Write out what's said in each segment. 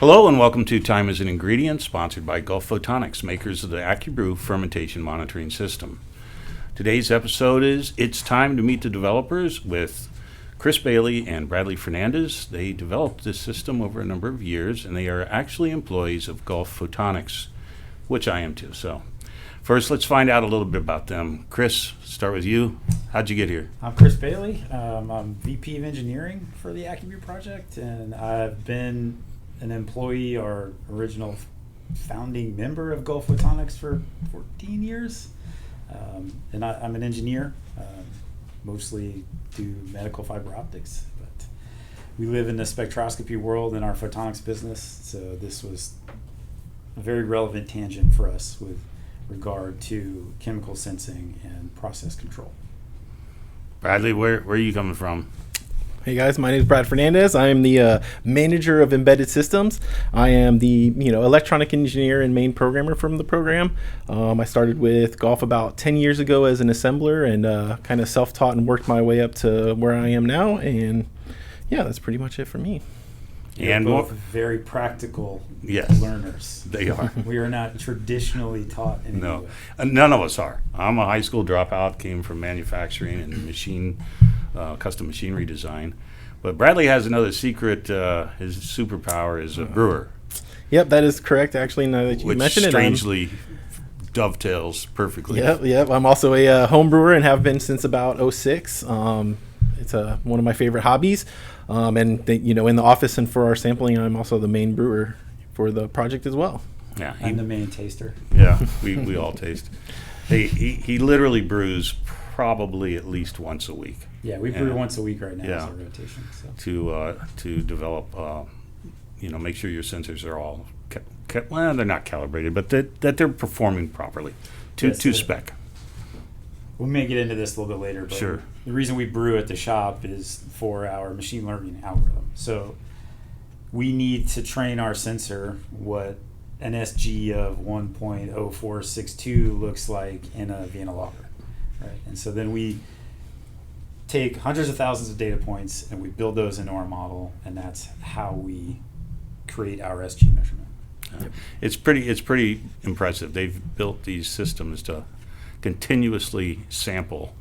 Hello and welcome to Time as an Ingredient, sponsored by Gulf Photonics, makers of the Accubrew fermentation monitoring system. Today's episode is It's Time to Meet the Developers with Chris Bailey and Bradley Fernandez. They developed this system over a number of years, and they are actually employees of Gulf Photonics, which I am too. So first, let's find out a little bit about them. Chris, start with you. How'd you get here? I'm Chris Bailey. I'm VP of Engineering for the Accubrew project, and I've been an employee or original founding member of Gulf Photonics for 14 years. And I'm an engineer, mostly do medical fiber optics, but we live in the spectroscopy world in our photonics business, so this was a very relevant tangent for us with regard to chemical sensing and process control. Bradley, where are you coming from? Hey guys, my name is Brad Fernandez. I am the manager of embedded systems. I am the electronic engineer and main programmer from the program. I started with Gulf about 10 years ago as an assembler and kind of self-taught and worked my way up to where I am now. And yeah, that's pretty much it for me. And both very practical learners. They are. We are not traditionally taught in No, none of us are. I'm a high school dropout, came from manufacturing and custom machinery design. But Bradley has another secret. His superpower is a brewer. Yep, that is correct. Actually, now that you mention it, strangely dovetails perfectly. Yep. I'm also a home brewer and have been since about '06. It's one of my favorite hobbies. In the office and for our sampling, I'm also the main brewer for the project as well. Yeah, I'm the main taster. Yeah, we all taste. He literally brews probably at least once a week. Yeah, we brew once a week right now as our rotation. So. To develop, make sure your sensors are all they're not calibrated, but that they're performing properly to spec. We may get into this a little bit later, but sure. The reason we brew at the shop is for our machine learning algorithm. So we need to train our sensor what an SG of 1.0462 looks like in a Vienna lager, right? And so then we take hundreds of thousands of data points and we build those into our model, and that's how we create our SG measurement. It's pretty impressive. They've built these systems to continuously sample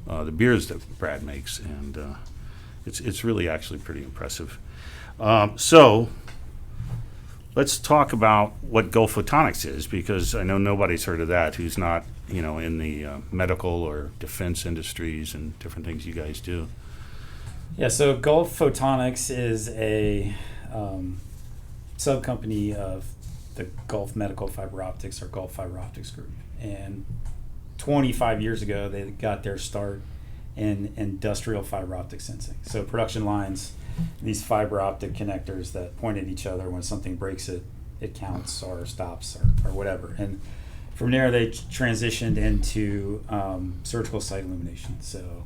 the beers that Brad makes, and it's really actually pretty impressive. So let's talk about what Gulf Photonics is, because I know nobody's heard of that who's not in the medical or defense industries and different things you guys do. Yeah, so Gulf Photonics is a sub-company of the Gulf Medical Fiber Optics or Gulf Fiber Optics Group, and 25 years ago, they got their start in industrial fiber optic sensing. So production lines, these fiber optic connectors that point at each other. When something breaks it counts or stops or whatever. And from there, they transitioned into surgical site illumination. So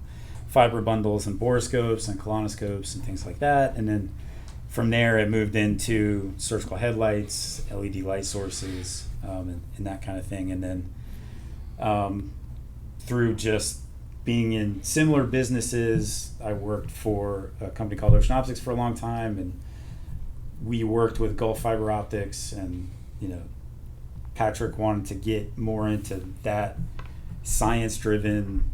fiber bundles and borescopes and colonoscopes and things like that. And then from there, it moved into surgical headlights, LED light sources, and that kind of thing. And then through just being in similar businesses, I worked for a company called Ocean Optics for a long time, and we worked with Gulf Fiber Optics, and Patrick wanted to get more into that science-driven,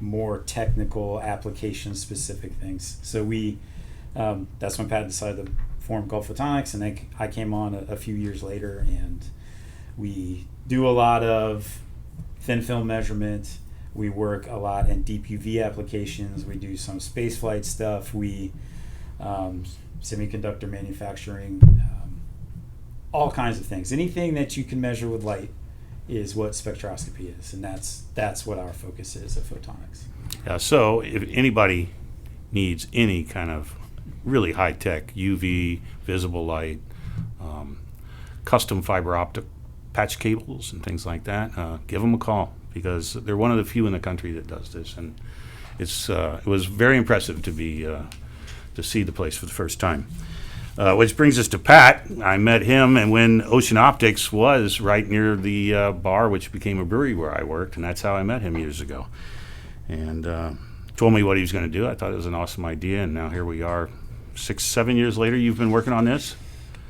more technical, application-specific things. So that's when Pat decided to form Gulf Photonics, and I came on a few years later, and we do a lot of thin film measurement. We work a lot in deep UV applications. We do some space flight stuff. We semiconductor manufacturing, all kinds of things. Anything that you can measure with light is what spectroscopy is, and that's what our focus is at Photonics. Yeah. So if anybody needs any kind of really high tech UV visible light, custom fiber optic patch cables and things like that, give them a call, because they're one of the few in the country that does this, and it was very impressive to see the place for the first time. Which brings us to Pat. I met him, and when Ocean Optics was right near the bar, which became a brewery where I worked, and that's how I met him years ago. And told me what he was going to do. I thought it was an awesome idea, and now here we are, 6-7 years later. You've been working on this?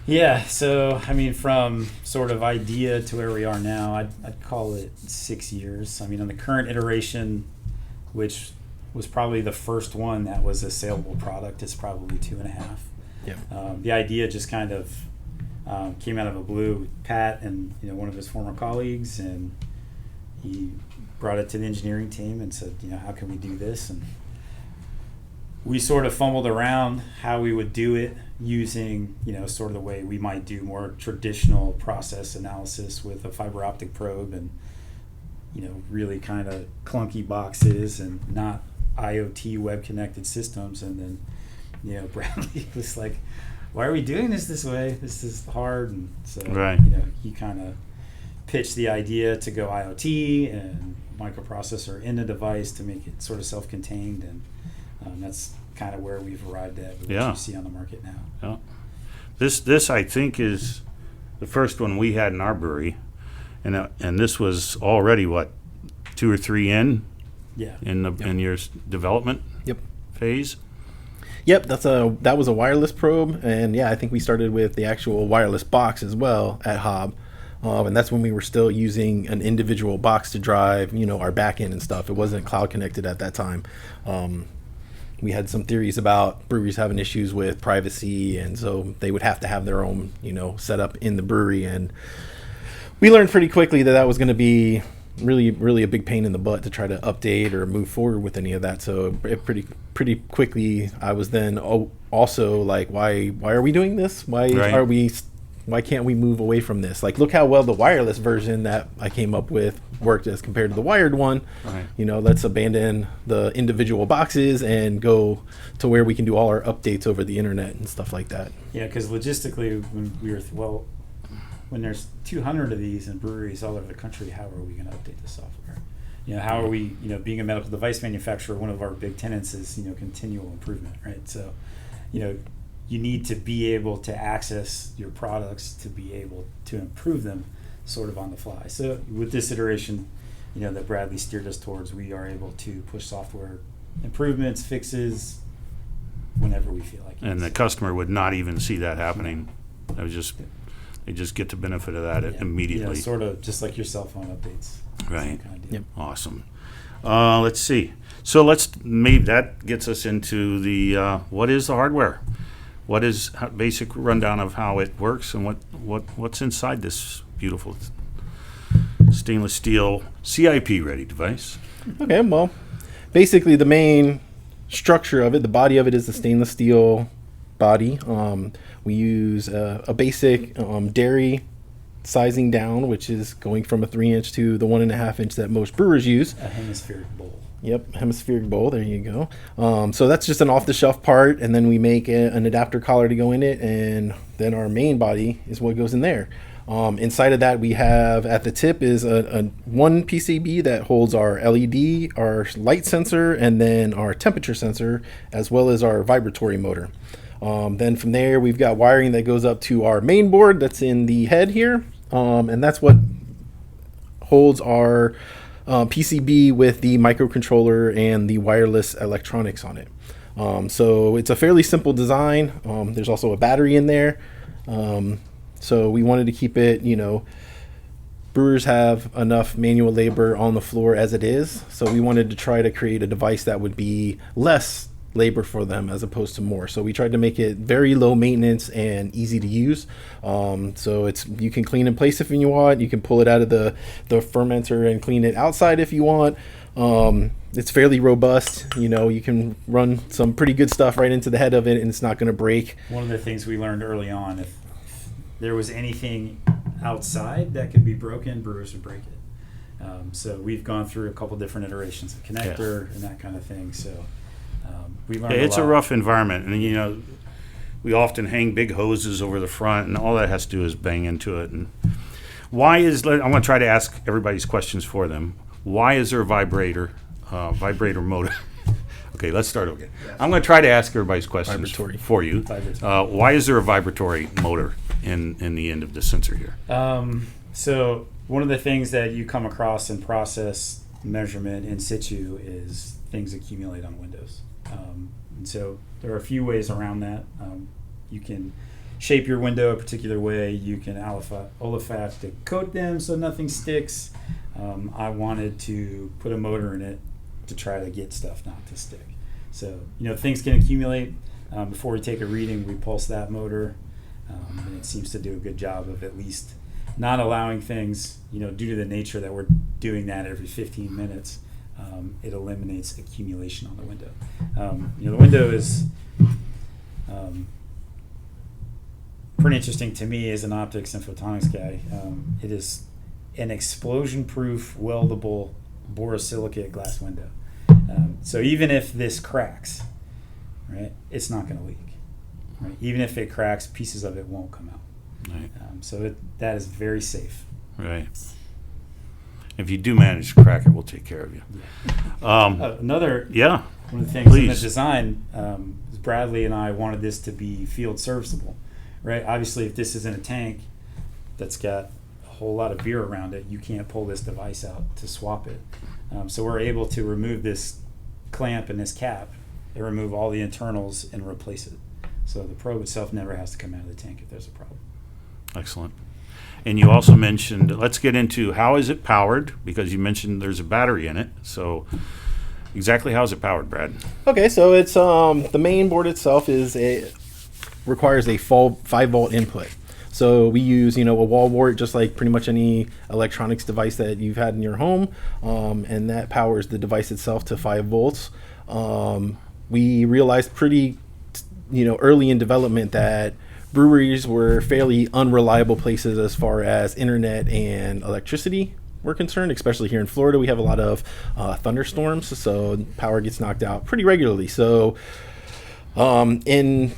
Yeah, so I mean, from sort of idea to where we are now, I'd call it 6 years. I mean, on the current iteration, which was probably the first one that was a saleable product, it's probably 2.5. Yeah. The idea just kind of came out of a blue. Pat and one of his former colleagues, and he brought it to the engineering team and said, how can we do this? And we sort of fumbled around how we would do it using, sort of the way we might do more traditional process analysis with a fiber optic probe and, really kind of clunky boxes and not IoT web connected systems. And then, Bradley was like, why are we doing this way? This is hard. And so, right. He kind of pitched the idea to go IoT and microprocessor in the device to make it sort of self-contained, and that's kind of where we've arrived at with what you see on the market now. Yeah. This I think is the first one we had in our brewery, and this was already 2 or 3 in your development phase. Yep, that was a wireless probe, and I think we started with the actual wireless box as well at Hob. And that's when we were still using an individual box to drive, our back end and stuff. It wasn't cloud connected at that time. We had some theories about breweries having issues with privacy, and so they would have to have their own, setup in the brewery. And we learned pretty quickly that was going to be really, really a big pain in the butt to try to update or move forward with any of that. So pretty quickly, I was then also like, why are we doing this? Why can't we move away from this? Like, look how well the wireless version that I came up with worked as compared to the wired one. Right. Let's abandon the individual boxes and go to where we can do all our updates over the internet and stuff like that. Yeah, because logistically, when there's 200 of these in breweries all over the country, how are we going to update the software? How are we, being a medical device manufacturer, one of our big tenets is, continual improvement, right? So, you need to be able to access your products to be able to improve them sort of on the fly. So with this iteration, that Bradley steered us towards, we are able to push software improvements, fixes, whenever we feel like it. And the customer would not even see that happening. They just get the benefit of that immediately. Sort of just like your cell phone updates. Right. Kind of deal. Yep. Awesome. Let's see. So maybe that gets us into the what is the hardware? What is basic rundown of how it works and what's inside this beautiful stainless steel CIP ready device? Okay, well, basically the main structure of it, the body of it is the stainless steel body. We use a basic dairy sizing down, which is going from a 3-inch to the 1.5 inch that most brewers use. A hemispheric bowl. Yep, hemispheric bowl. There you go. So that's just an off-the-shelf part, and then we make an adapter collar to go in it, and then our main body is what goes in there. Inside of that, we have at the tip is a one PCB that holds our LED, our light sensor, and then our temperature sensor, as well as our vibratory motor. Then from there, we've got wiring that goes up to our main board that's in the head here, and that's what holds our PCB with the microcontroller and the wireless electronics on it. So it's a fairly simple design. There's also a battery in there. So we wanted to keep it, brewers have enough manual labor on the floor as it is. So we wanted to try to create a device that would be less labor for them as opposed to more. So we tried to make it very low maintenance and easy to use. So you can clean in place if you want. You can pull it out of the fermenter and clean it outside if you want. It's fairly robust. You can run some pretty good stuff right into the head of it and it's not going to break. One of the things we learned early on, if there was anything outside that could be broken, brewers would break it. So we've gone through a couple different iterations of connector and that kind of thing. So we learned it's a lot. a rough environment, and we often hang big hoses over the front, and all that has to do is bang into it. And I'm going to try to ask everybody's questions for them. Why is there a vibrator motor? Okay, let's start again. I'm going to try to ask everybody's questions for you. Why is there a vibratory motor in the end of the sensor here? So one of the things that you come across in process measurement in situ is things accumulate on windows. And so there are a few ways around that. You can shape your window a particular way. You can olfactic coat them so nothing sticks. I wanted to put a motor in it to try to get stuff not to stick. So, things can accumulate. Before we take a reading, we pulse that motor, and it seems to do a good job of at least not allowing things, due to the nature that we're doing that every 15 minutes, it eliminates accumulation on the window. The window is pretty interesting to me as an optics and photonics guy. It is an explosion-proof, weldable borosilicate glass window. So even if this cracks, right, it's not going to leak. Right? Even if it cracks, pieces of it won't come out. Right. So that is very safe. Right. If you do manage to crack it, we'll take care of you. Yeah. One of the things in the design is Bradley and I wanted this to be field serviceable. Right. Obviously, if this isn't a tank that's got a whole lot of beer around it, you can't pull this device out to swap it. So we're able to remove this clamp and this cap and remove all the internals and replace it. So the probe itself never has to come out of the tank if there's a problem. Excellent. And you also mentioned, let's get into how is it powered, because you mentioned there's a battery in it. So exactly how is it powered, Brad? Okay, so it's the main board itself requires a 5-volt input. So we use, a wall wart, just like pretty much any electronics device that you've had in your home, and that powers the device itself to 5 volts. We realized pretty, early in development that breweries were fairly unreliable places as far as internet and electricity were concerned, especially here in Florida. We have a lot of thunderstorms, so power gets knocked out pretty regularly. So in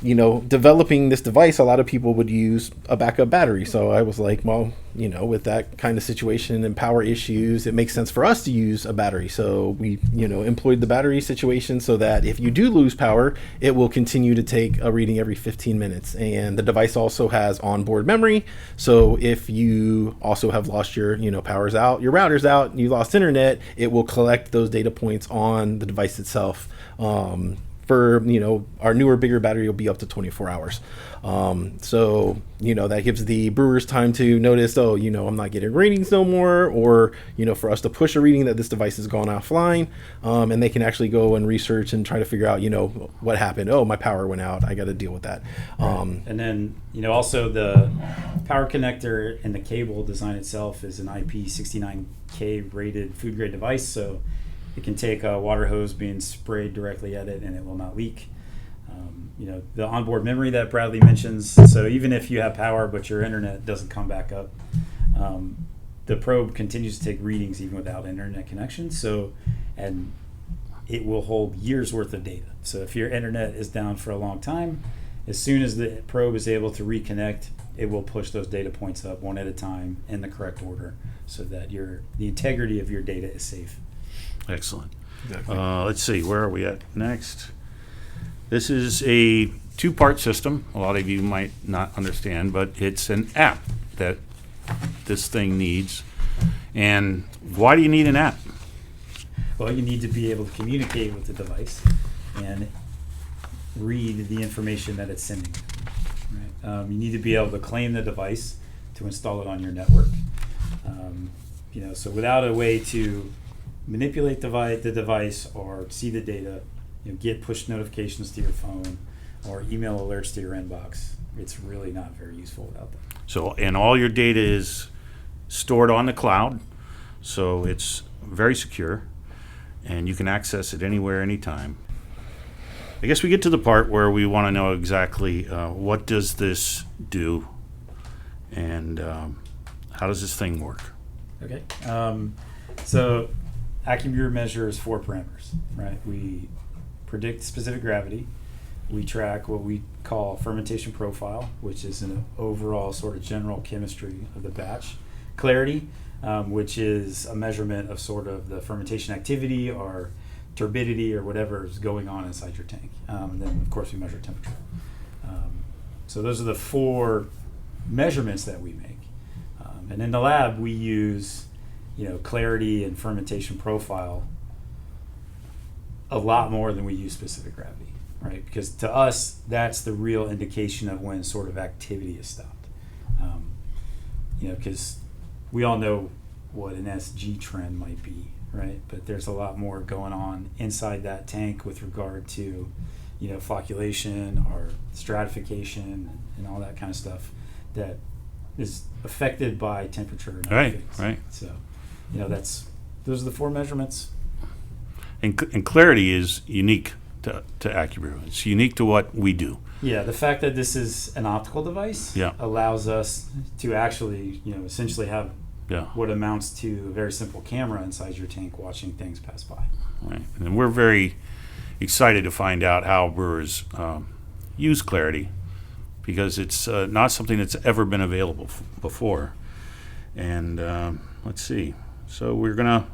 developing this device, a lot of people would use a backup battery. So I was like, well, with that kind of situation and power issues, it makes sense for us to use a battery. So we employed the battery situation so that if you do lose power, it will continue to take a reading every 15 minutes. And the device also has onboard memory. So if you also have lost your power's out, your router's out, you lost internet, it will collect those data points on the device itself. For our newer, bigger battery will be up to 24 hours. So that gives the brewers time to notice, I'm not getting readings no more, or for us to push a reading that this device has gone offline, and they can actually go and research and try to figure out what happened. Oh, my power went out, I got to deal with that. And then also the power connector and the cable design itself is an IP69K rated food grade device, so it can take a water hose being sprayed directly at it and it will not leak. The onboard memory that Bradley mentions, so even if you have power but your internet doesn't come back up, the probe continues to take readings even without internet connection. And it will hold years worth of data. So if your internet is down for a long time, as soon as the probe is able to reconnect, it will push those data points up one at a time in the correct order so that the integrity of your data is safe. Excellent. Exactly. Let's see, where are we at next? This is a 2-part system. A lot of you might not understand, but it's an app that this thing needs. And why do you need an app? Well, you need to be able to communicate with the device and read the information that it's sending. Right? You need to be able to claim the device to install it on your network. So without a way to manipulate the device or see the data, get push notifications to your phone or email alerts to your inbox, it's really not very useful without that. So, and all your data is stored on the cloud, so it's very secure, and you can access it anywhere, anytime. I guess we get to the part where we want to know exactly what does this do, and how does this thing work? Okay. So Accubrew measures 4 parameters, right? We predict specific gravity. We track what we call fermentation profile, which is an overall sort of general chemistry of the batch. Clarity, which is a measurement of sort of the fermentation activity or turbidity or whatever is going on inside your tank. And then, of course, we measure temperature. So those are the 4 measurements that we make. And in the lab, we use clarity and fermentation profile a lot more than we use specific gravity. right? Because to us, that's the real indication of when sort of activity is stopped. Because we all know what an SG trend might be, right? But there's a lot more going on inside that tank with regard to, flocculation or stratification and all that kind of stuff that is affected by temperature and other things. Right. So, those are the 4 measurements. And clarity is unique to Accubrew. It's unique to what we do. Yeah, the fact that this is an optical device allows us to actually, essentially have what amounts to a very simple camera inside your tank watching things pass by. Right. And we're very excited to find out how brewers use clarity, because it's not something that's ever been available before. And let's see. So we're going to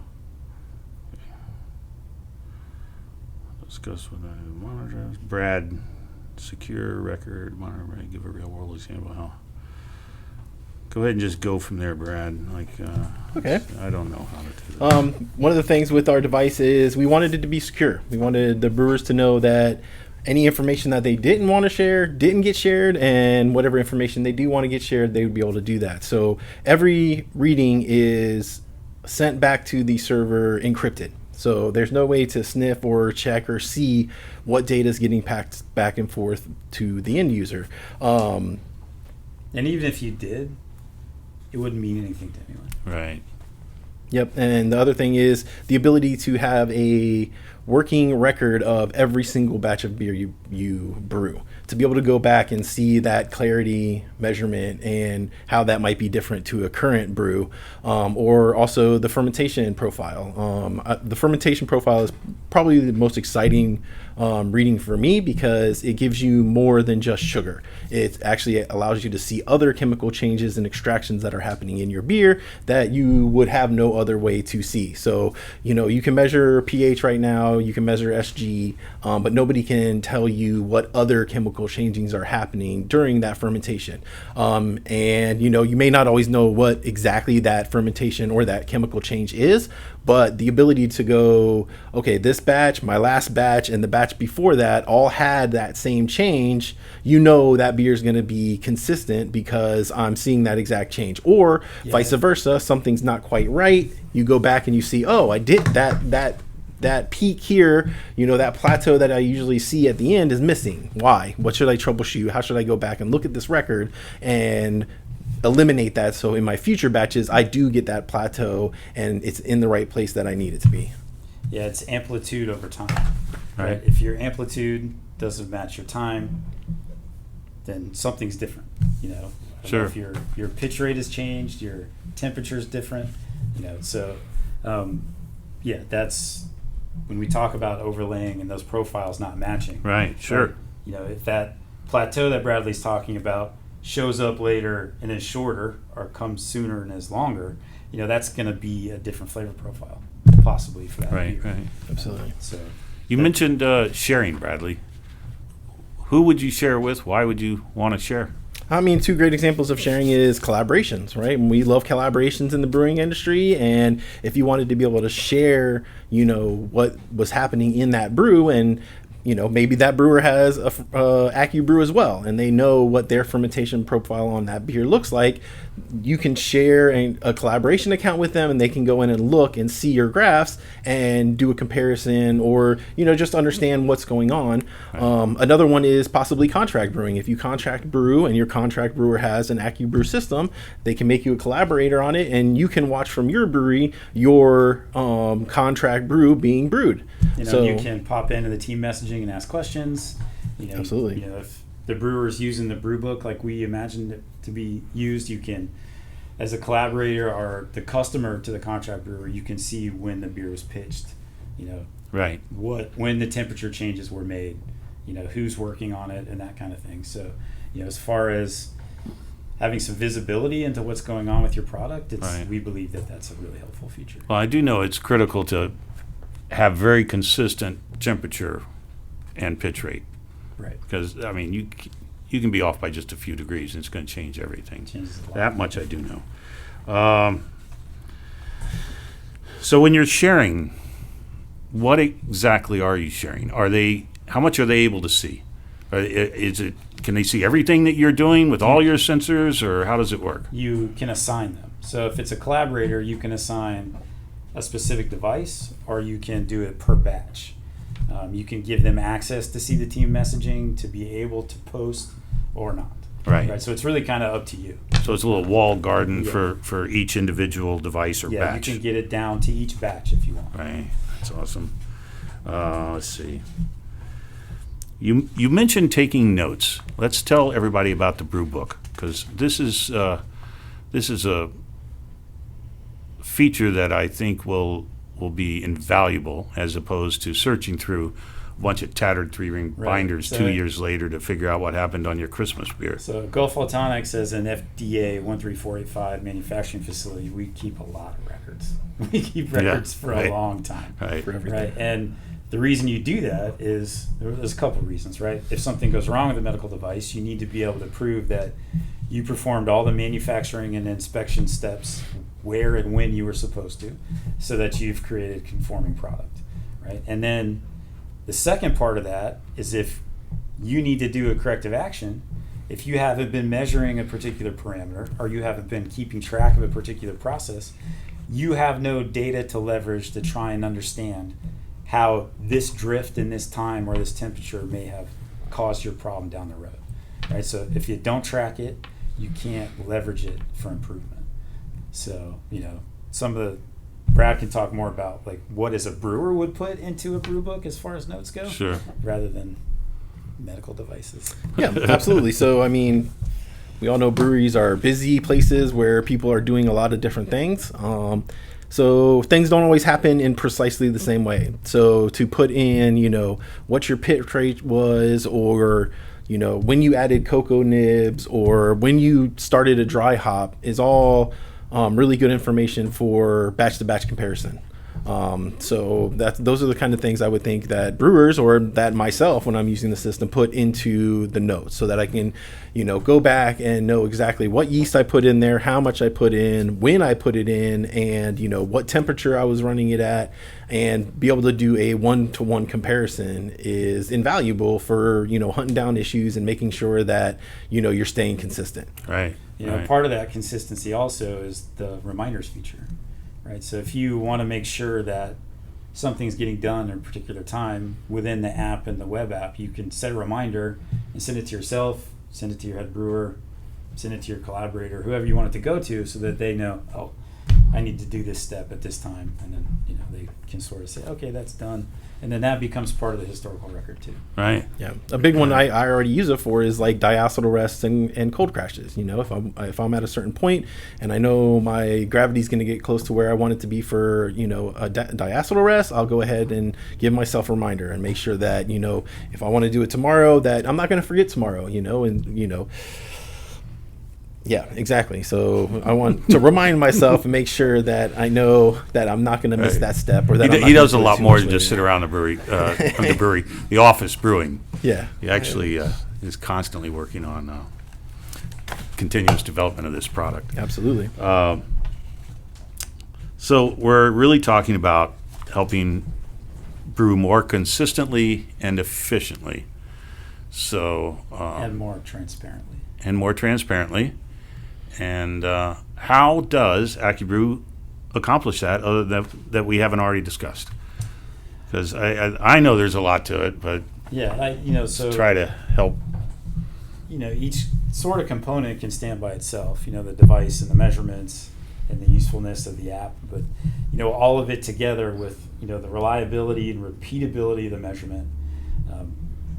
discuss with the monitor. Brad, secure record monitor. Give a real world example. How? Go ahead and just go from there, Brad. Okay. I don't know how to do that. One of the things with our device is we wanted it to be secure. We wanted the brewers to know that any information that they didn't want to share didn't get shared, and whatever information they do want to get shared, they would be able to do that. So every reading is sent back to the server encrypted. So there's no way to sniff or check or see what data is getting packed back and forth to the end user. And even if you did, it wouldn't mean anything to anyone. Right. Yep. And the other thing is the ability to have a working record of every single batch of beer you brew, to be able to go back and see that clarity measurement and how that might be different to a current brew, or also the fermentation profile. The fermentation profile is probably the most exciting reading for me, because it gives you more than just sugar. It actually allows you to see other chemical changes and extractions that are happening in your beer that you would have no other way to see. So, you can measure pH right now, you can measure SG, but nobody can tell you what other chemical changings are happening during that fermentation. And you may not always know what exactly that fermentation or that chemical change is, but the ability to go, okay, this batch, my last batch, and the batch before that all had that same change, that beer is going to be consistent because I'm seeing that exact change. Or vice versa, something's not quite right. You go back and you see, oh, I did that peak here, that plateau that I usually see at the end is missing. Why? What should I troubleshoot? How should I go back and look at this record and eliminate that, so in my future batches I do get that plateau and it's in the right place that I need it to be? Yeah, it's amplitude over time. Right? If your amplitude doesn't match your time, then something's different. Sure. If your pitch rate has changed, your temperature is different. So that's when we talk about overlaying and those profiles not matching. Right. Sure. If that plateau that Bradley's talking about shows up later and is shorter, or comes sooner and is longer, that's going to be a different flavor profile possibly for that beer. Right. Absolutely. So you mentioned sharing, Bradley. Who would you share with? Why would you want to share? I mean, 2 great examples of sharing is collaborations, right? We love collaborations in the brewing industry, and if you wanted to be able to share, what was happening in that brew, and maybe that brewer has a Accubrew as well, and they know what their fermentation profile on that beer looks like. You can share a collaboration account with them, and they can go in and look and see your graphs and do a comparison, or just understand what's going on. Right. Another one is possibly contract brewing. If you contract brew and your contract brewer has an Accubrew system, they can make you a collaborator on it, and you can watch from your brewery your contract brew being brewed. You can pop into the team messaging and ask questions. Absolutely. If the brewer's using the brew book like we imagined it to be used, you can, as a collaborator or the customer to the contract brewer, you can see when the beer was pitched. Right. When the temperature changes were made. Who's working on it and that kind of thing. So, as far as having some visibility into what's going on with your product, we believe that that's a really helpful feature. Well, I do know it's critical to have very consistent temperature and pitch rate. Right. Because, you can be off by just a few degrees, and it's going to change everything. Changes a lot. That much I do know. So when you're sharing, what exactly are you sharing? Are they how much are they able to see? Can they see everything that you're doing with all your sensors, or how does it work? You can assign them. So if it's a collaborator, you can assign a specific device, or you can do it per batch. You can give them access to see the team messaging, to be able to post or not. Right. So it's really kind of up to you. So it's a little walled garden Yeah. for each individual device or Yeah, batch. you can get it down to each batch if you want. Right. That's awesome. Let's see. You mentioned taking notes. Let's tell everybody about the brew book, because this is a feature that I think will be invaluable, as opposed to searching through a bunch of tattered 3-ring Right. binders So- 2 years later to figure out what happened on your Christmas beer. So Gulf Photonics, as an FDA 13485 manufacturing facility, we keep a lot of records. We keep records for right. a long time. Right. For everything. Right. And the reason you do that is there's a couple of reasons, right? If something goes wrong with a medical device, you need to be able to prove that you performed all the manufacturing and inspection steps where and when you were supposed to, so that you've created a conforming product, right? And then the second part of that is, if you need to do a corrective action, if you haven't been measuring a particular parameter, or you haven't been keeping track of a particular process, you have no data to leverage to try and understand how this drift in this time or this temperature may have caused your problem down the road, right? So if you don't track it, you can't leverage it for improvement. So, some of the, Brad can talk more about like what is a brewer would put into a brew book as far as notes go, Sure. rather than medical devices. Yeah, absolutely. So, I mean, we all know breweries are busy places where people are doing a lot of different things. So things don't always happen in precisely the same way. So to put in, what your pit rate was, or, when you added cocoa nibs, or when you started a dry hop, is all really good information for batch-to-batch comparison. So those are the kind of things I would think that brewers, or that myself, when I'm using the system, put into the notes, so that I can, go back and know exactly what yeast I put in there, how much I put in, when I put it in, and, what temperature I was running it at, and be able to do a one-to-one comparison is invaluable for, hunting down issues and making sure that, you're staying consistent. Right. Right. Part of that consistency also is the reminders feature. Right, so if you want to make sure that something's getting done in a particular time within the app and the web app, you can set a reminder and send it to yourself, send it to your head brewer, send it to your collaborator, whoever you want it to go to, so that they know, oh, I need to do this step at this time, and then they can sort of say, okay, that's done, and then that becomes part of the historical record too. Right. Yeah, a big one I already use it for is like diacetyl rests and cold crashes. If I'm at a certain point and I know my gravity is going to get close to where I want it to be for a diacetyl rest, I'll go ahead and give myself a reminder and make sure that if I want to do it tomorrow, that I'm not going to forget tomorrow. Yeah, exactly. So I want to remind myself and make sure that I know that I'm not going to miss that step, or that He does a lot more than just sit around the brewery, the office brewing. Yeah. He actually is constantly working on continuous development of this product. Absolutely. So we're really talking about helping brew more consistently and efficiently. So And more transparently. And how does Accubrew accomplish that, other than that we haven't already discussed? Because I know there's a lot to it, but Yeah, so try to help. Each sort of component can stand by itself. The device and the measurements and the usefulness of the app, but all of it together with the reliability and repeatability of the measurement.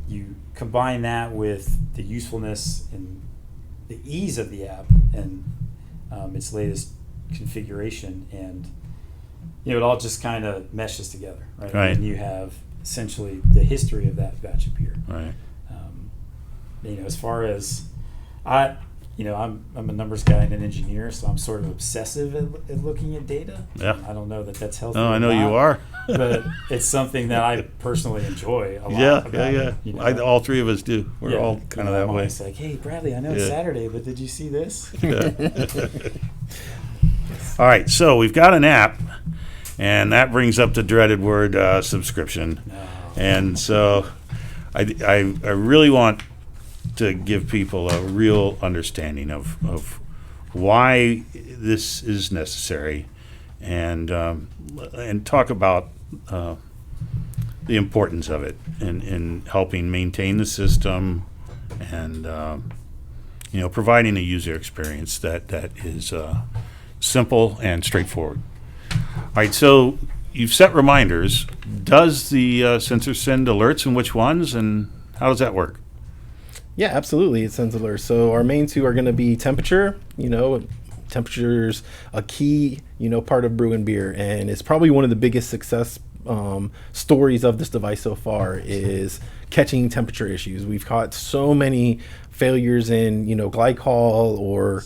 You combine that with the usefulness and the ease of the app and its latest configuration, and it all just kind of meshes together, right? Right. And you have essentially the history of that batch of beer. Right. As far as I'm a numbers guy and an engineer, so I'm sort of obsessive at looking at data. Yeah. I don't know that that's healthy. Oh, or I know not, you are. but it's something that I personally enjoy a lot. Yeah. about, All three of us do. We're all kind of that I'm way. always like, hey, Bradley, I know it's Yeah. Saturday, but did you see this? All right, so we've got an app, and that brings up the dreaded word subscription. No. And so I really want to give people a real understanding of why this is necessary, and talk about the importance of it in helping maintain the system, and providing a user experience that is simple and straightforward. All right, so you've set reminders. Does the sensor send alerts, and which ones, and how does that work? Yeah, absolutely. It sends alerts. So our main two are going to be temperature. Temperature's a key, part of brewing beer, and it's probably one of the biggest success stories of this device so far is catching temperature issues. We've caught so many failures in, glycol, or,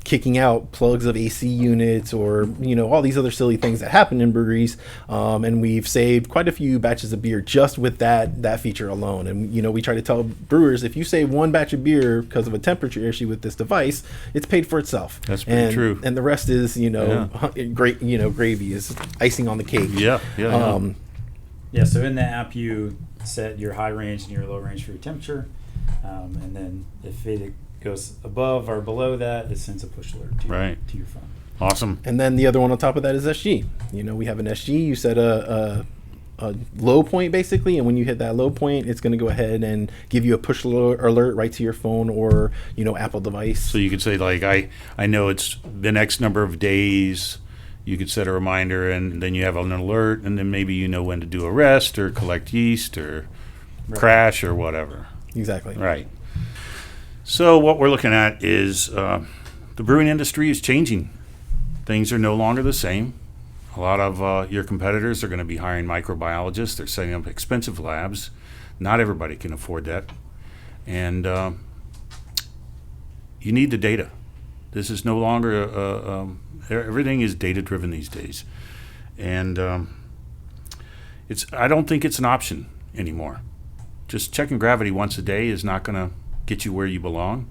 kicking out plugs of AC units, or, all these other silly things that happen in breweries. And we've saved quite a few batches of beer just with that feature alone. And, we try to tell brewers, if you save one batch of beer because of a temperature issue with this device, it's paid for itself. That's pretty true. And the rest is, great, gravy is icing on the cake. Yeah. Yeah, so in the app you set your high range and your low range for your temperature. And then if it goes above or below that, it sends a push alert to your phone. Awesome. And then the other one on top of that is SG. We have an SG. You set a low point, basically, and when you hit that low point, it's going to go ahead and give you a push alert right to your phone or, Apple device. So you could say, like, I know it's the next number of days. You could set a reminder, and then you have an alert, and then maybe when to do a rest or collect yeast or crash or whatever. Exactly. Right. So what we're looking at is the brewing industry is changing. Things are no longer the same. A lot of your competitors are going to be hiring microbiologists. They're setting up expensive labs. Not everybody can afford that. And you need the data. This is no longer everything is data-driven these days. And I don't think it's an option anymore. Just checking gravity once a day is not going to get you where you belong.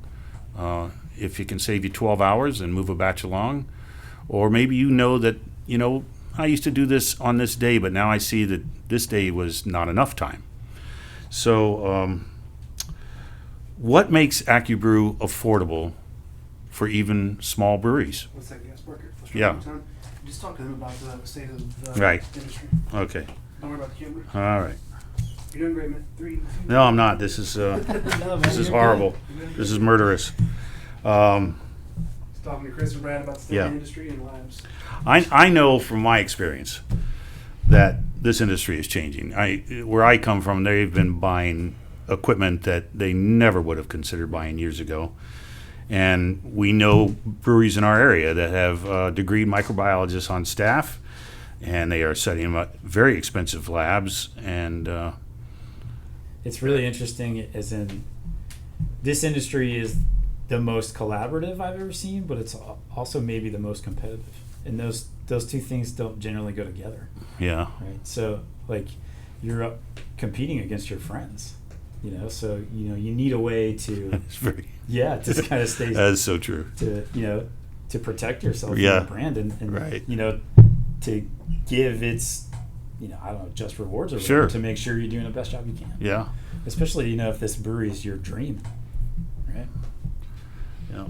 If it can save you 12 hours and move a batch along, or maybe that, I used to do this on this day, but now I see that this day was not enough time. So what makes Accubrew affordable for even small breweries? What's that gas market? Yeah. Just talk to them about the state of the Right. industry. Okay. Don't worry about the camera. All right. You're doing great, man. 3. No, I'm not. This is No, man, this is you're horrible. good. You're doing This good. is murderous. Just talking to Chris and Brad about the state of the industry and lives. I know from my experience that this industry is changing. Where I come from, they've been buying equipment that they never would have considered buying years ago. And we know breweries in our area that have degreed microbiologists on staff, and they are setting up very expensive labs. And It's really interesting, as in this industry is the most collaborative I've ever seen, but it's also maybe the most competitive. And those two things don't generally go together. yeah, Right. So like you're competing against your friends, so you need a way to it's very. to kind of stay That is so true. to protect yourself Yeah. and your brand and Right. to give its I don't know, just rewards or Sure. whatever, to make sure you're doing the best job you can. Yeah, Especially if this brewery is your dream, right? yeah.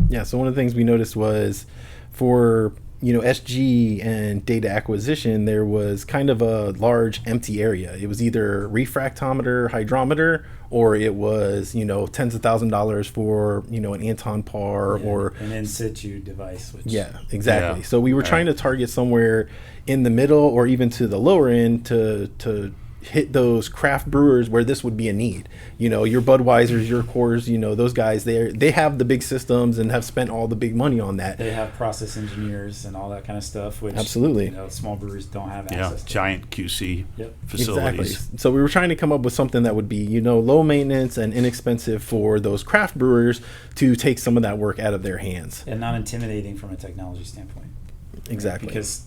Yeah, so one of the things we noticed was for, SG and data acquisition, there was kind of a large empty area. It was either refractometer, hydrometer, or it was, tens of $1,000s for, an Anton Par or an in situ device. Which exactly. Yeah. So we were trying to target somewhere in the middle or even to the lower end to hit those craft brewers where this would be a need. Your Budweisers, your Coors, those guys, they have the big systems and have spent all the big money on that. They have process engineers and all that kind of stuff, which Absolutely. Small breweries don't have Yeah, access to. giant QC Yep. facilities. Exactly. So we were trying to come up with something that would be, low maintenance and inexpensive for those craft brewers to take some of that work out of their hands. And not intimidating from a technology standpoint. right? Exactly. Because,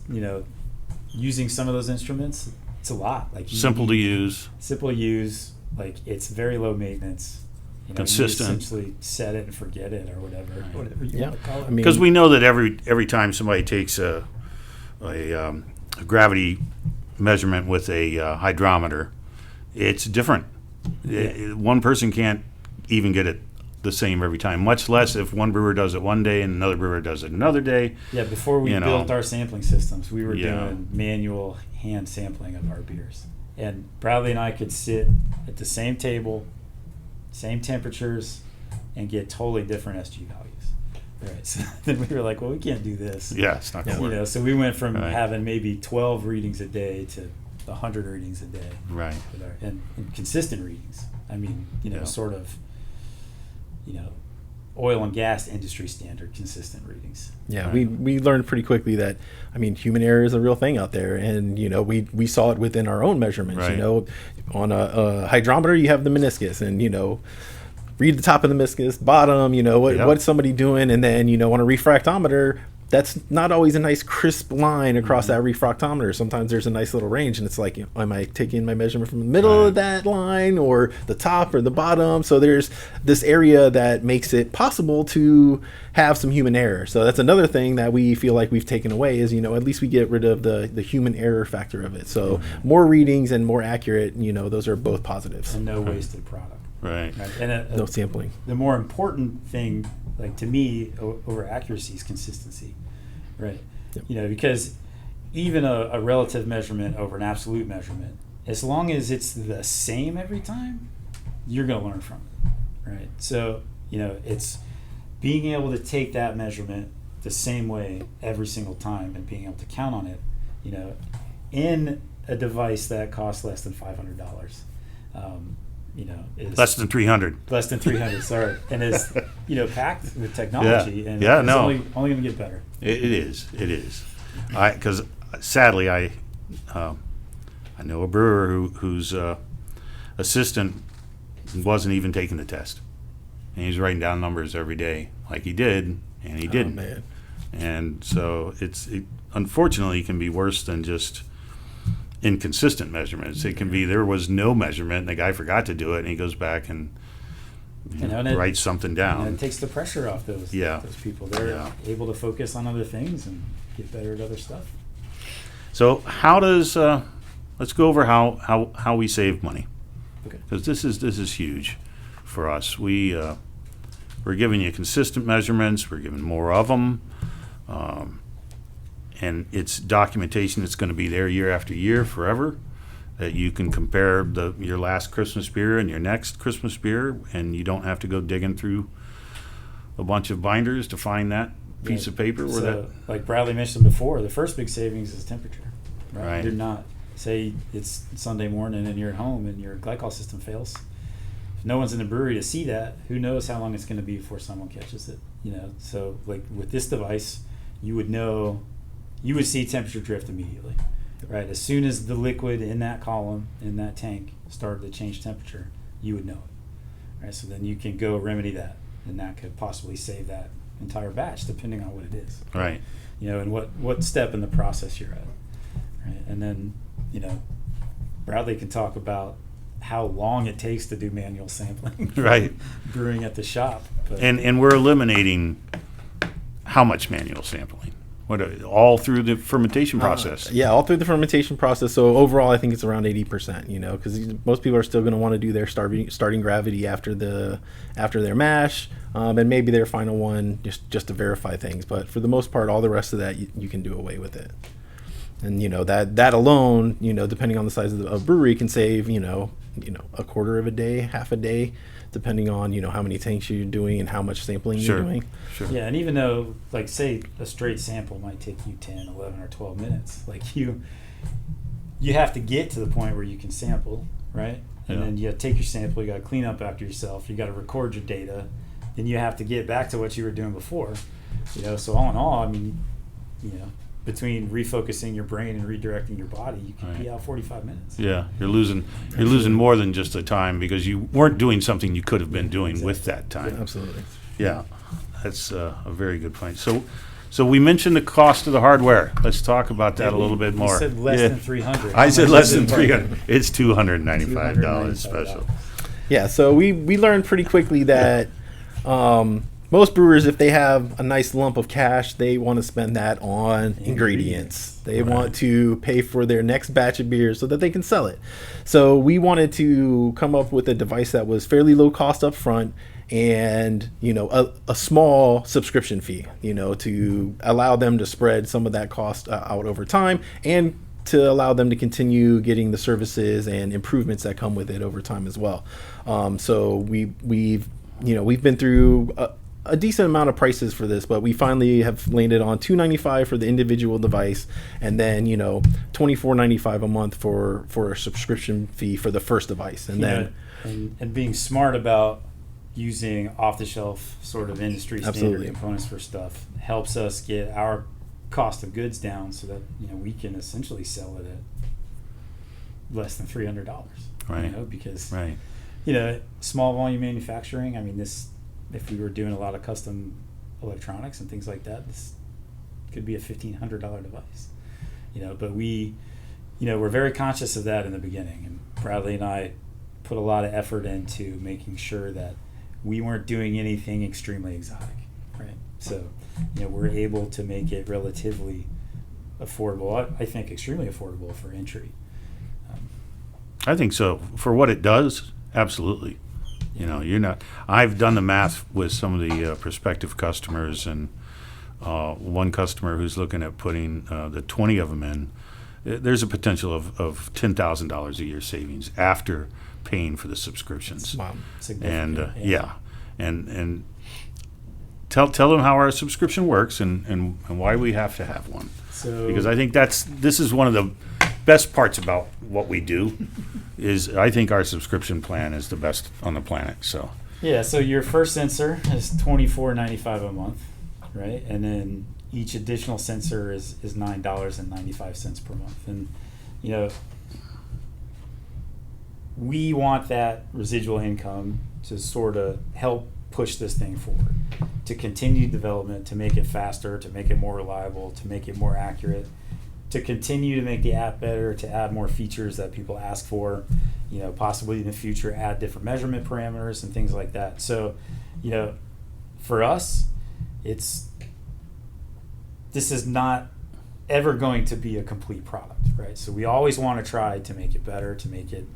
using some of those instruments, it's a lot. Like Simple to use. Simple to use. Like it's very low maintenance. Consistent. You essentially set it and forget it or whatever you Yeah. want to call it. I mean, Because we know that every time somebody takes a gravity measurement with a hydrometer, it's different. One person can't even get it the same every time, much less if one brewer does it one day and another brewer does it another day. Yeah, before we You know. built our sampling systems, we were Yeah. doing manual hand sampling of our beers. And Bradley and I could sit at the same table, same temperatures, and get totally different SG values. Right. So then we were like, well, we can't do this. Yeah, it's not going to You work. know, so we went from Right. having maybe 12 readings a day to 100 readings a day. Right. With and consistent readings. I mean, Yeah. sort of, oil and gas industry standard consistent readings. Yeah, Right. we learned pretty quickly that, I mean, human error is a real thing out there, and we saw it within our own measurements. Right. On a hydrometer, you have the meniscus, and read the top of the meniscus, bottom. Yep. What's somebody doing, and then on a refractometer, that's not always a nice crisp line across that refractometer. Sometimes there's a nice little range, and it's like, am I taking my measurement from the middle of that line or the top or the bottom? So there's this area that makes it possible to have some human error. So that's another thing that we feel like we've taken away is, at least we get rid of the human error factor of it. So more readings and more accurate, those are both positives. And no wasted product. Right. Right. And No sampling. the more important thing, like to me, over accuracy is consistency, right? Yep. Because even a relative measurement over an absolute measurement, as long as it's the same every time, you're going to learn from it, right? So, it's being able to take that measurement the same way every single time and being able to count on it, in a device that costs less than $500. Is Less than 300. less than 300. Sorry, and is packed with technology, Yeah. and Yeah, it's no. only going to get better. It is. It is. Because sadly, I know a brewer whose assistant wasn't even taking the test, and he's writing down numbers every day like he did, and he didn't. Man. And so it unfortunately can be worse than just inconsistent measurements. It can be there was no measurement and the guy forgot to do it, and he goes back and And it- writes something And down. it takes the pressure off those people. They're Yeah. able to focus on other things and get better at other stuff. So how does let's go over how we save money, Okay. because this is huge for us. We're giving you consistent measurements. We're giving more of them, and it's documentation that's going to be there year after year forever. That you can compare your last Christmas beer and your next Christmas beer, and you don't have to go digging through a bunch of binders to find that piece of paper. Where So, like Bradley mentioned before, the first big savings is temperature. Right. You're not, say it's Sunday morning and you're at home and your glycol system fails. If no one's in the brewery to see that, who knows how long it's going to be before someone catches it. So like with this device, you would see temperature drift immediately. Right, as soon as the liquid in that column, in that tank, started to change temperature, you would know it. Right, so then you can go remedy that, and that could possibly save that entire batch, depending on what it is. Right. And what step in the process you're at. Right, and then Bradley can talk about how long it takes to do manual sampling. Right. Brewing at the shop. But And we're eliminating how much manual sampling? All through the fermentation process? Yeah, all through the fermentation process. So overall, I think it's around 80%. Because most people are still going to want to do their starting gravity after their mash, and maybe their final one just to verify things. But for the most part, all the rest of that you can do away with it. And that alone, depending on the size of the brewery, can save a quarter of a day, half a day, depending on how many tanks you're doing and how much sampling Sure. you're doing. Sure. yeah, and even though, like, say a straight sample might take you 10, 11, or 12 minutes, like you have to get to the point where you can sample, right? And Yeah. then you take your sample, you got to clean up after yourself, you got to record your data, then you have to get back to what you were doing before. So all in all, I mean, between refocusing your brain and redirecting your body, you can be Right. out 45 minutes. Yeah, you're losing more than just the time, because you weren't doing something you could have been doing with that time. Absolutely. Yeah, that's a very good point. So we mentioned the cost of the hardware. Let's talk about that a little bit more. You said less Yeah. than 300. I said How much less is than it? 300. It's $295 $295 special. Yeah, so we learned pretty quickly that most brewers, if they have a nice lump of cash, they want to spend that on ingredients. They want to pay for their next batch of beer so that they can sell it. So we wanted to come up with a device that was fairly low cost up front and, a small subscription fee, to allow them to spread some of that cost out over time and to allow them to continue getting the services and improvements that come with it over time as well. So we've been through a decent amount of prices for this, but we finally have landed on $295 for the individual device, and then $24.95 a month for a subscription fee for the first device, and being smart about using off-the-shelf sort of industry standard components for stuff helps us get our cost of goods down so that we can essentially sell it at less than $300. Right. Because small volume manufacturing. I mean, if we were doing a lot of custom electronics and things like that, this could be a $1,500 device. But we're very conscious of that in the beginning, and Bradley and I put a lot of effort into making sure that we weren't doing anything extremely exotic, right? So, we're able to make it relatively affordable. I think extremely affordable for entry. I think so. For what it does, absolutely. You're not. I've done the math with some of the prospective customers, and one customer who's looking at putting the 20 of them in. There's a potential of $10,000 a year savings after paying for the subscriptions. Wow. And and tell them how our subscription works and why we have to have one. Because I think this is one of the best parts about what we do. Is I think our subscription plan is the best on the planet. So your first sensor is $24.95 a month, right? And then each additional sensor is $9.95 per month. And we want that residual income to sort of help push this thing forward, to continue development, to make it faster, to make it more reliable, to make it more accurate, to continue to make the app better, to add more features that people ask for, possibly in the future add different measurement parameters and things like that. So, for us, this is not ever going to be a complete product, right? So we always want to try to make it better, to make it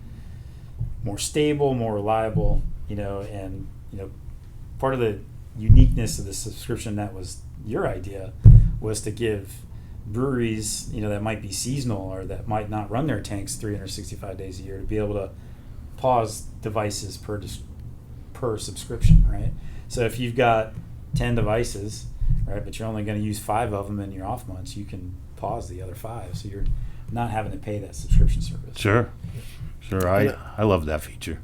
more stable, more reliable, and part of the uniqueness of the subscription that was your idea was to give breweries, that might be seasonal or that might not run their tanks 365 days a year, to be able to pause devices per subscription, right? So if you've got 10 devices, right, but you're only going to use 5 of them in your off months, you can pause the other 5, so you're not having to pay that subscription service. Sure. I love that feature.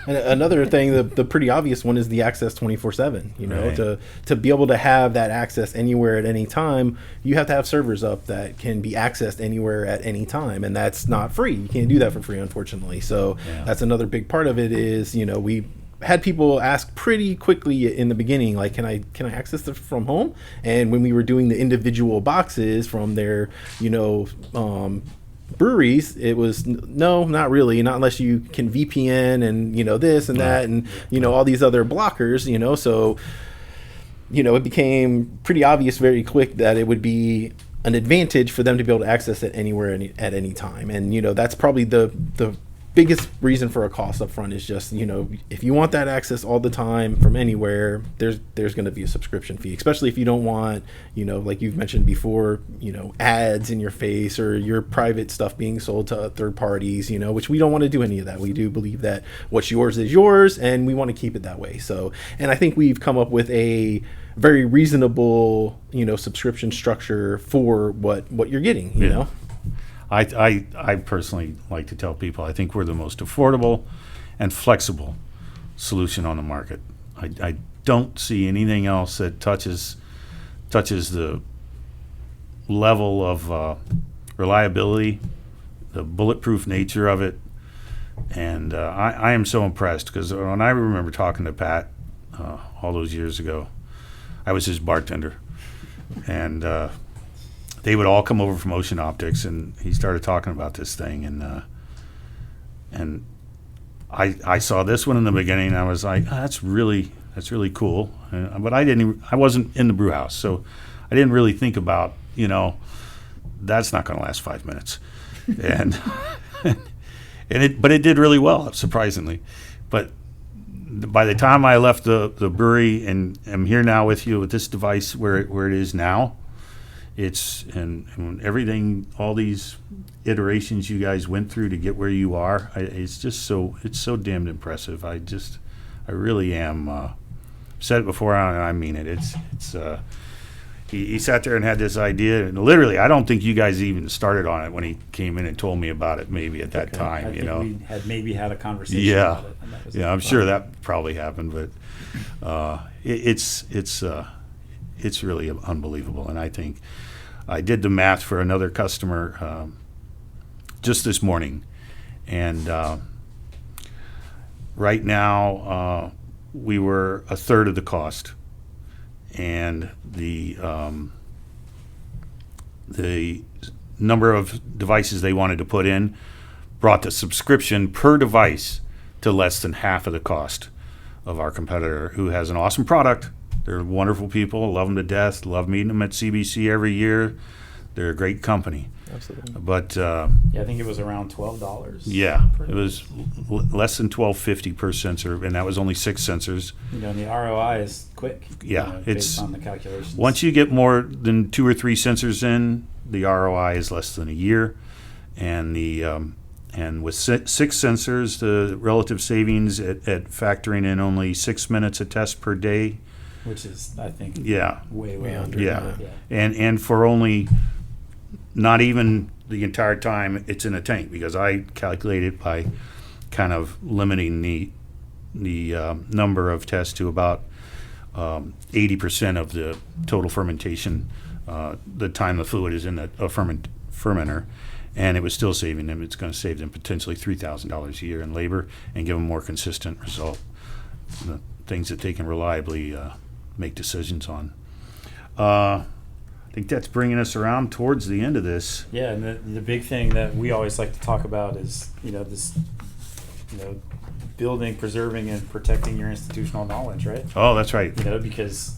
And another thing, the pretty obvious one is the access 24/7. Right. To be able to have that access anywhere at any time, you have to have servers up that can be accessed anywhere at any time, and that's not free. You can't do that for free, unfortunately. So that's another big part of it. Is we had people ask pretty quickly in the beginning, like, can I access this from home? And when we were doing the individual boxes from their breweries, it was no, not really, not unless you can VPN and this and that and all these other blockers, so it became pretty obvious very quick that it would be an advantage for them to be able to access it anywhere at any time. And that's probably the biggest reason for a cost up front is just, if you want that access all the time from anywhere, there's going to be a subscription fee, especially if you don't want, like you've mentioned before, ads in your face or your private stuff being sold to third parties, which we don't want to do any of that. We do believe that what's yours is yours, and we want to keep it that way. So, and I think we've come up with a very reasonable, subscription structure for what you're getting, you know? I personally like to tell people I think we're the most affordable and flexible solution on the market. I don't see anything else that touches the level of reliability, the bulletproof nature of it, and I am so impressed because when I remember talking to Pat all those years ago, I was his bartender, and they would all come over from Ocean Optics, and he started talking about this thing, and I saw this one in the beginning, and I was like, oh, that's really That's really cool. But I wasn't in the brew house, so I didn't really think about, that's not going to last 5 minutes. And but it did really well, surprisingly. But by the time I left the brewery and am here now with you with this device where it is now, it's and everything, all these iterations you guys went through to get where you are, it's so damned impressive. I really am. Said it before and I mean it. He sat there and had this idea, and literally, I don't think you guys even started on it when he came in and told me about it. Maybe at that time, I think we had maybe had a conversation. Yeah, about it, and that was I'm sure that probably happened, but it's really unbelievable. And I think I did the math for another customer just this morning, and right now we were a third of the cost. And the number of devices they wanted to put in brought the subscription per device to less than half of the cost of our competitor, who has an awesome product. They're wonderful people, love them to death, love meeting them at CBC every year. They're a great company. Absolutely. But I think it was around $12. Yeah, it was less than $12.50 per sensor, and that was only 6 sensors. And the ROI is quick. Yeah, based on the calculations. Once you get more than 2 or 3 sensors in, the ROI is less than a year, and with 6 sensors, the relative savings at factoring in only 6 minutes a test per day, which is, I think, way under. Yeah. And for only not even the entire time it's in a tank, because I calculate it by kind of limiting the number of tests to about 80% of the total fermentation, the time the fluid is in a fermenter, and it was still saving them. It's going to save them potentially $3,000 a year in labor and give them more consistent result, the things that they can reliably make decisions on. I think that's bringing us around towards the end of this. Yeah, and the big thing that we always like to talk about is, this, building, preserving, and protecting your institutional knowledge, right? Oh, that's right. Because,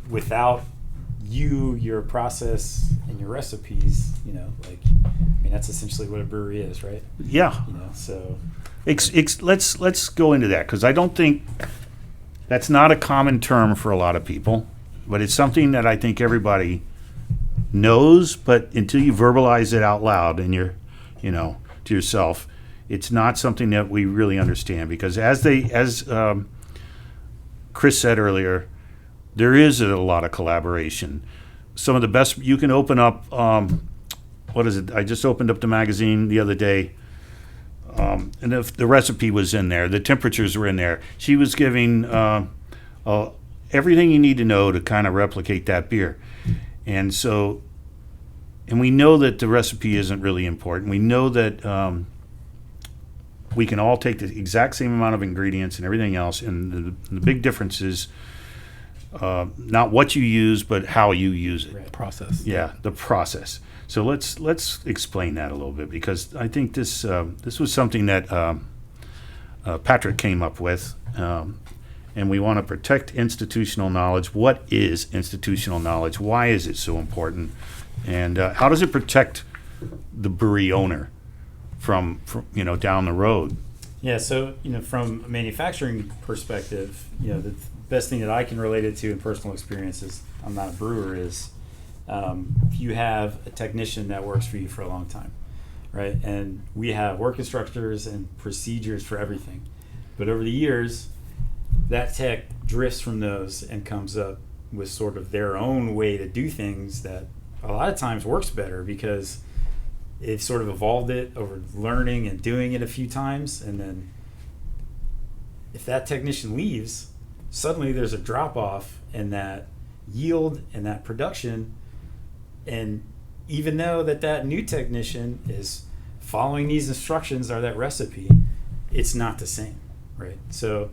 without your process and your recipes, that's essentially what a brewery is, right? Yeah. So. Let's go into that, because I don't think that's not a common term for a lot of people. But it's something that I think everybody knows, but until you verbalize it out loud and you're, to yourself, it's not something that we really understand. Because as Chris said earlier, there is a lot of collaboration. Some of the best, you can open up, what is it? I just opened up the magazine the other day, and the recipe was in there. The temperatures were in there. She was giving everything you need to know to kind of replicate that beer. And we know that the recipe isn't really important. We know that we can all take the exact same amount of ingredients and everything else, and the big difference is not what you use, but how you use it. Right. Process. Yeah, the process. So let's explain that a little bit, because I think this was something that Patrick came up with. And we want to protect institutional knowledge. What is institutional knowledge? Why is it so important? And how does it protect the brewery owner from down the road? Yeah, so from a manufacturing perspective, the best thing that I can relate it to in personal experience is, I'm not a brewer, is if you have a technician that works for you for a long time, right? And we have work instructors and procedures for everything, but over the years, that tech drifts from those and comes up with sort of their own way to do things that a lot of times works better, because they've sort of evolved it over learning and doing it a few times. And then if that technician leaves, suddenly there's a drop off in that yield and that production. And even though that new technician is following these instructions or that recipe, it's not the same, right? So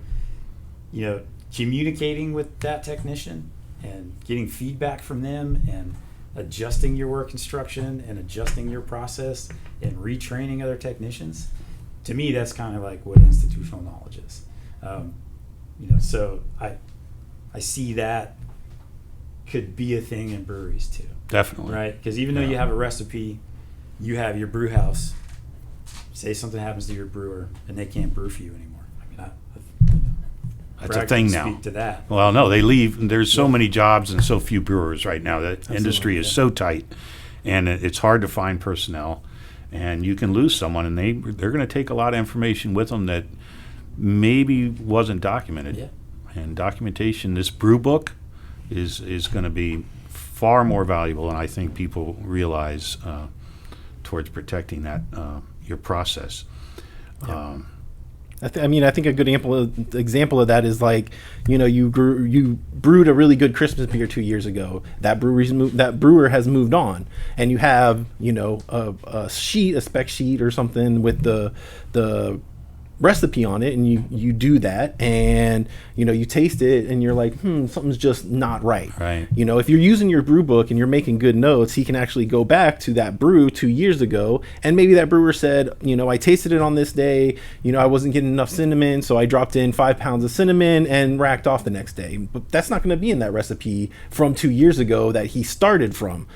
communicating with that technician and getting feedback from them and adjusting your work instruction and adjusting your process and retraining other technicians, to me, that's kind of like what institutional knowledge is. So I see that could be a thing in breweries too, Definitely. right? Because even though Yeah. you have a recipe, you have your brew house. Say something happens to your brewer and they can't brew for you anymore. I mean, That's a Brad thing can now. Speak to that. Well, no, they leave. There's so many jobs and so few brewers right now. That Absolutely, industry is yeah. so tight, and it's hard to find personnel. And you can lose someone, and they're going to take a lot of information with them that maybe wasn't documented. Yeah. And documentation, this brew book, is going to be far more valuable, and I think people realize towards protecting that your process. Yeah. I think a good example of that is like, you brewed a really good Christmas beer 2 years ago. That brewer has moved on, and you have a spec sheet or something with the recipe on it, and you do that, and you taste it, and you're like, something's just not right. Right. If you're using your brew book and you're making good notes, he can actually go back to that brew 2 years ago, and maybe that brewer said, I tasted it on this day, I wasn't getting enough cinnamon, so I dropped in 5 pounds of cinnamon and racked off the next day. But that's not going to be in that recipe from 2 years ago that he started from.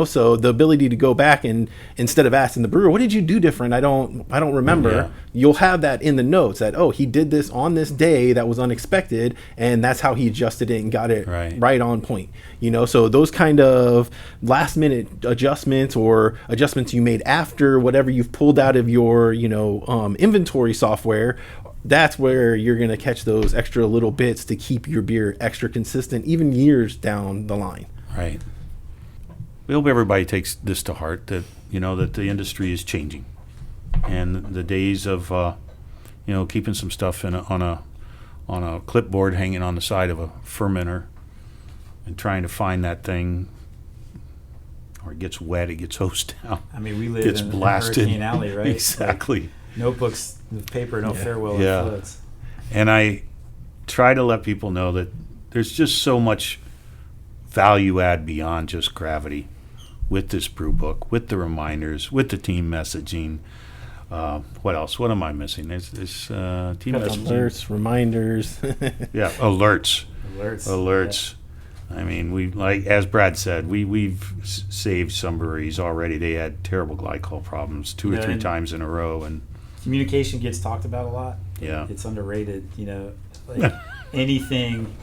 So the ability to go back and instead of asking the brewer, what did you do different? I don't remember. Yeah. You'll have that in the notes that, he did this on this day that was unexpected, and that's how he adjusted it and got it right on point. So those kind of last minute adjustments or adjustments you made after whatever you've pulled out of your inventory software, that's where you're going to catch those extra little bits to keep your beer extra consistent even years down the line. Right. We hope everybody takes this to heart, that that the industry is changing, and the days of keeping some stuff on a clipboard hanging on the side of a fermenter and trying to find that thing, or it gets wet, it gets hosed down. I mean, we live Gets in blasted. Hurricane Alley, right? Exactly. Like, notebooks with paper don't fare well Yeah. in floods. And I try to let people know that there's just so much value add beyond just gravity with this brew book, with the reminders, with the team messaging. What else? What am I missing? There's team messaging. Alerts, reminders. Yeah, alerts. Alerts. I mean, as Brad said, we've saved some breweries already. They had terrible glycol problems 2 or 3 times in a row, and Communication gets talked about a lot. Yeah. It's underrated. Like anything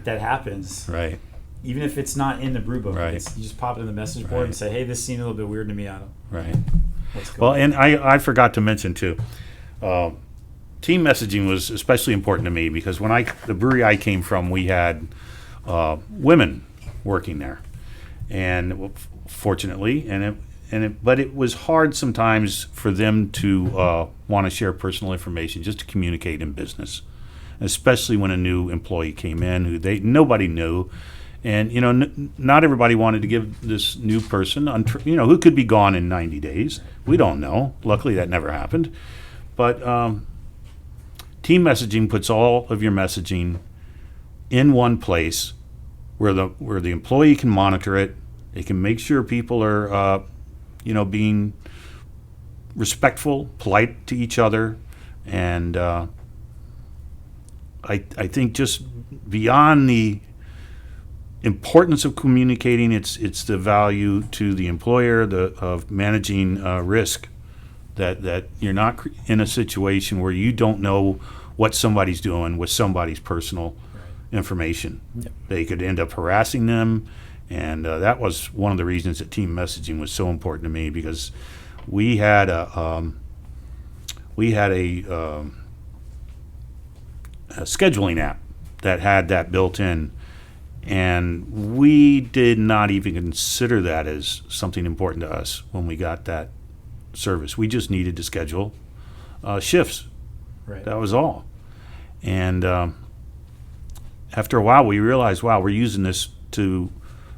that happens, right. even if it's not in the brew book, Right. you just pop it in the message board and Right. say, hey, this seemed a little bit weird to me. Right. What's going Well, on? and I forgot to mention too, team messaging was especially important to me because when the brewery I came from, we had women working there, and fortunately, but it was hard sometimes for them to want to share personal information just to communicate in business, especially when a new employee came in who nobody knew. And not everybody wanted to give this new person, who could be gone in 90 days. We don't know. Luckily, that never happened. But team messaging puts all of your messaging in one place, where the employee can monitor it. They can make sure people are, being respectful, polite to each other, and I think just beyond the importance of communicating, it's the value to the employer of managing risk, that you're not in a situation where you don't know what somebody's doing with somebody's personal information. Yep. They could end up harassing them, and that was one of the reasons that team messaging was so important to me, because we had a scheduling app that had that built in. And we did not even consider that as something important to us when we got that service. We just needed to schedule shifts. Right. That was all. And after a while, we realized, wow, we're using this to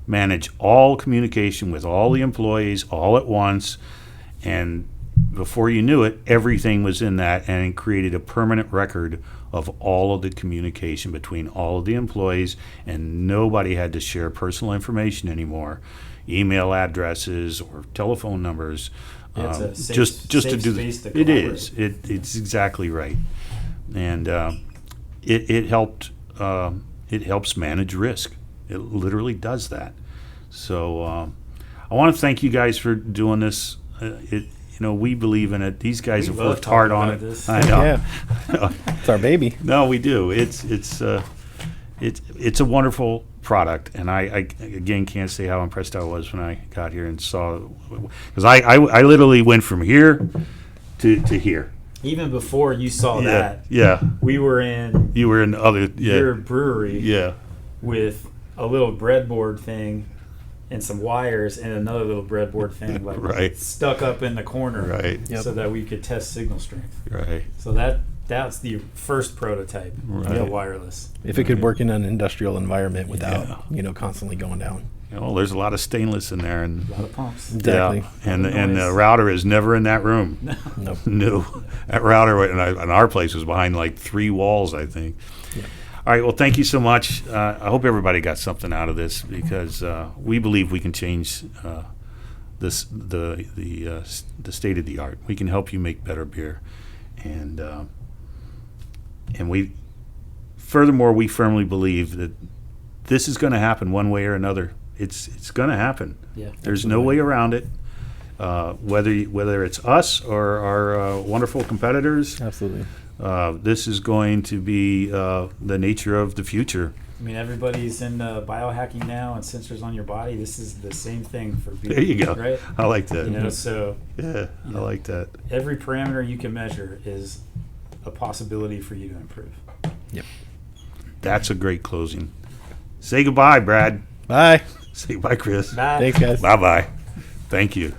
manage all communication with all the employees all at once. And before you knew it, everything was in that, and it created a permanent record of all of the communication between all of the employees, and nobody had to share personal information anymore, email addresses or telephone numbers. Yeah, it's a safe- just to safe do space to it collaborate. is. It's exactly right. And it helps manage risk. It literally does that. So I want to thank you guys for doing this. We believe in it. These guys have love worked hard talking on about it. this. I know. Yeah. It's our baby. No, we do. It's a wonderful product, and I again can't say how impressed I was when I got here and saw, because I literally went from here to here. Even before you saw Yeah, that, yeah. we were in You were in other, your yeah, brewery yeah, with a little breadboard thing and some wires and another little breadboard thing like Right. stuck up in the corner, right, Yep. so that we could test signal strength. right. So that's the first prototype of the Right. wireless. If it could work in an industrial environment without, Yeah. constantly going down. There's a lot of stainless in there, and A lot of pumps. Exactly. yeah, and the Noise. router is never in that room. Nope. No, that router in our place was behind like 3 walls, I think. All right, well, thank you so much. I hope everybody got something out of this, because we believe we can change the state of the art. We can help you make better beer, and we furthermore, we firmly believe that this is going to happen one way or another. It's going to happen. Yeah. There's no way around it. Whether it's us or our wonderful competitors, Absolutely. this is going to be the nature of the future. I mean, everybody's in biohacking now and sensors on your body. This is the same thing for beer. There you go. Right? I like that. So Yeah, I like that. every parameter you can measure is a possibility for you to improve. That's a great closing. Say goodbye, Brad. Bye. Say bye, Chris. Bye. Thanks, guys. Bye-bye. Thank you.